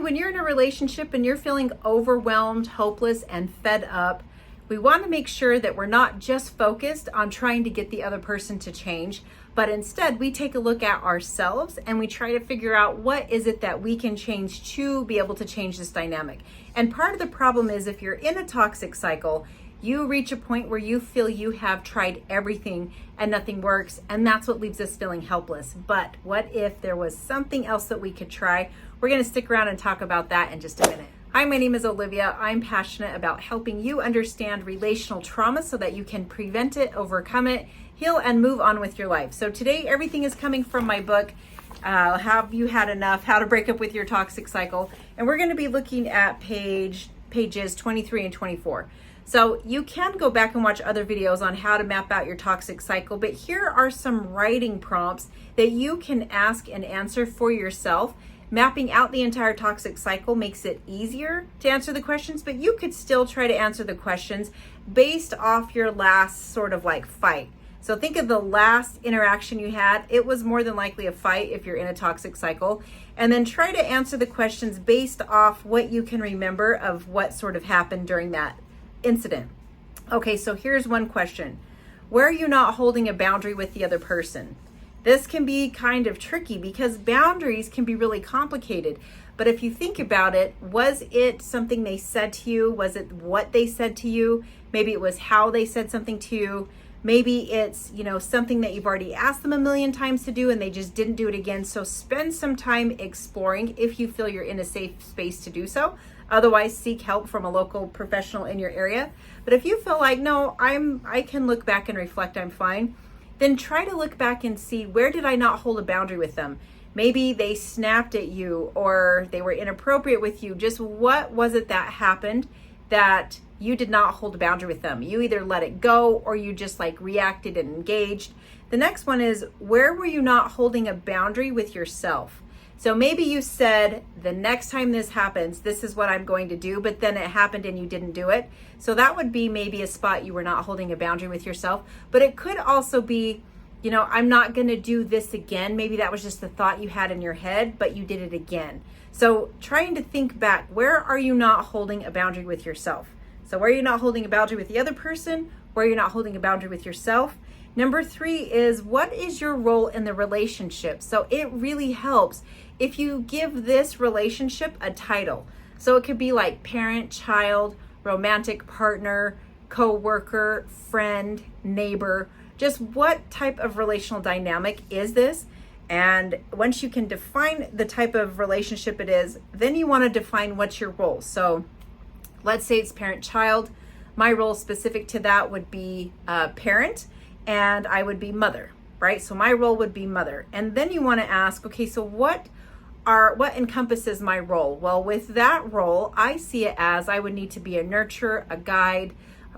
when you're in a relationship and you're feeling overwhelmed, hopeless, and fed up, we want to make sure that we're not just focused on trying to get the other person to change, but instead we take a look at ourselves and we try to figure out what is it that we can change to be able to change this dynamic. And part of the problem is if you're in a toxic cycle, you reach a point where you feel you have tried everything and nothing works, and that's what leaves us feeling helpless. But what if there was something else that we could try? We're going to stick around and talk about that in just a minute. Hi, my name is Olivia. I'm passionate about helping you understand relational trauma so that you can prevent it, overcome it, heal, and move on with your life. So today, everything is coming from my book, Have You Had Enough? How to Break Up with Your Toxic Cycle. And we're going to be looking at pages 23 and 24. So you can go back and watch other videos on how to map out your toxic cycle, but here are some writing prompts that you can ask and answer for yourself. Mapping out the entire toxic cycle makes it easier to answer the questions, but you could still try to answer the questions based off your last sort of like fight. So think of the last interaction you had. It was more than likely a fight if you're in a toxic cycle. And then try to answer the questions based off what you can remember of what sort of happened during that incident. Okay, so here's one question. Where are you not holding a boundary with the other person? This can be kind of tricky because boundaries can be really complicated. But if you think about it, was it something they said to you? Was it what they said to you? Maybe it was how they said something to you. Maybe it's, something that you've already asked them a million times to do and they just didn't do it again. So spend some time exploring if you feel you're in a safe space to do so. Otherwise, seek help from a local professional in your area. But if you feel like, no, I can look back and reflect, I'm fine, then try to look back and see, where did I not hold a boundary with them? Maybe they snapped at you or they were inappropriate with you. Just what was it that happened that you did not hold a boundary with them? You either let it go or you just reacted and engaged. The next one is, where were you not holding a boundary with yourself? So maybe you said, the next time this happens, this is what I'm going to do, but then it happened and you didn't do it. So that would be maybe a spot you were not holding a boundary with yourself. But it could also be, I'm not going to do this again. Maybe that was just the thought you had in your head, but you did it again. So trying to think back, where are you not holding a boundary with yourself? So where are you not holding a boundary with the other person? Where are you not holding a boundary with yourself? Number 3 is, what is your role in the relationship? So it really helps if you give this relationship a title. So it could be like parent, child, romantic partner, co-worker, friend, neighbor. Just what type of relational dynamic is this? And once you can define the type of relationship it is, then you want to define what's your role. So let's say it's parent-child. My role specific to that would be parent, and I would be mother, right? So my role would be mother. And then you want to ask, okay, so what encompasses my role? Well, with that role, I see it as I would need to be a nurturer, a guide,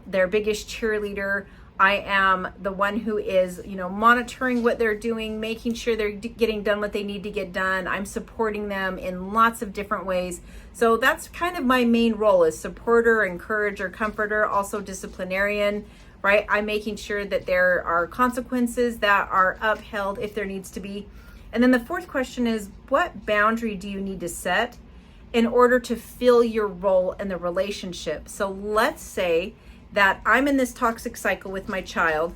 their biggest cheerleader. I am the one who is, monitoring what they're doing, making sure they're getting done what they need to get done. I'm supporting them in lots of different ways. So that's kind of my main role, is supporter, encourager, comforter, also disciplinarian, right? I'm making sure that there are consequences that are upheld if there needs to be. And then the 4th question is, what boundary do you need to set in order to fill your role in the relationship? So let's say that I'm in this toxic cycle with my child,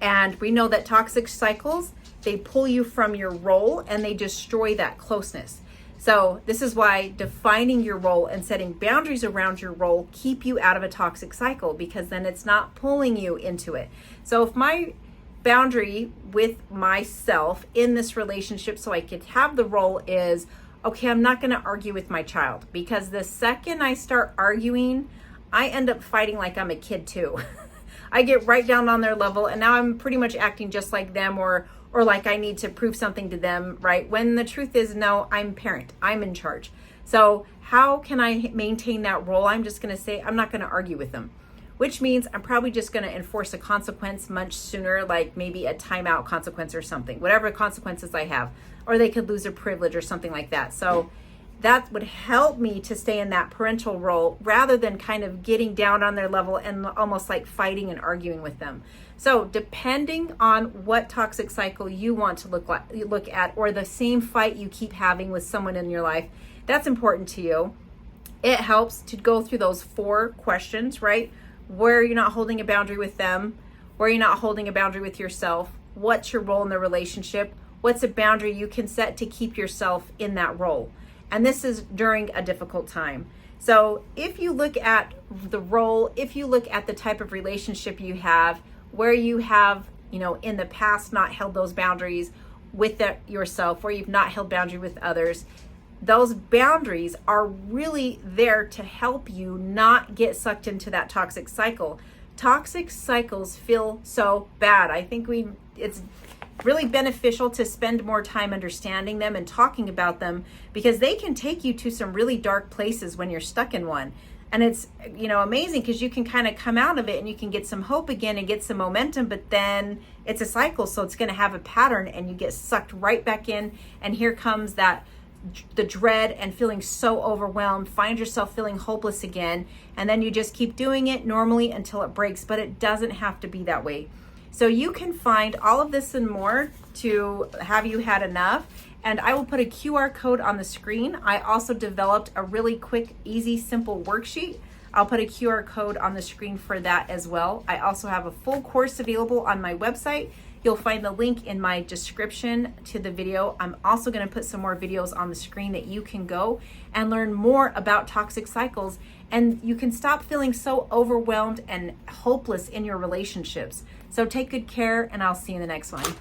and we know that toxic cycles, they pull you from your role and they destroy that closeness. So this is why defining your role and setting boundaries around your role keep you out of a toxic cycle, because then it's not pulling you into it. So if my boundary with myself in this relationship, so I could have the role, is, okay, I'm not going to argue with my child, because the second I start arguing, I end up fighting like I'm a kid too. I get right down on their level, and now I'm pretty much acting just like them, or like I need to prove something to them, right? When the truth is, no, I'm parent, I'm in charge. So how can I maintain that role? I'm just going to say, I'm not going to argue with them, which means I'm probably just going to enforce a consequence much sooner, like maybe a timeout consequence or something, whatever consequences I have, or they could lose a privilege or something like that. So that would help me to stay in that parental role rather than kind of getting down on their level and almost like fighting and arguing with them. So depending on what toxic cycle you want to look at, or the same fight you keep having with someone in your life, that's important to you. It helps to go through those 4 questions, right? Where you're not holding a boundary with them, where you're not holding a boundary with yourself, what's your role in the relationship, what's a boundary you can set to keep yourself in that role. And this is during a difficult time. So if you look at the role, if you look at the type of relationship you have, where you have, in the past not held those boundaries with yourself, where you've not held boundary with others, those boundaries are really there to help you not get sucked into that toxic cycle. Toxic cycles feel so bad. I think it's really beneficial to spend more time understanding them and talking about them, because they can take you to some really dark places when you're stuck in one. And it's, amazing because you can kind of come out of it and you can get some hope again and get some momentum, but then it's a cycle. So it's going to have a pattern and you get sucked right back in. And here comes the dread and feeling so overwhelmed, find yourself feeling hopeless again. And then you just keep doing it normally until it breaks, but it doesn't have to be that way. So you can find all of this and more to Have You Had Enough? And I will put a QR code on the screen. I also developed a really quick, easy, simple worksheet. I'll put a QR code on the screen for that as well. I also have a full course available on my website. You'll find the link in my description to the video. I'm also going to put some more videos on the screen that you can go and learn more about toxic cycles, and you can stop feeling so overwhelmed and hopeless in your relationships. So take good care, and I'll see you in the next one.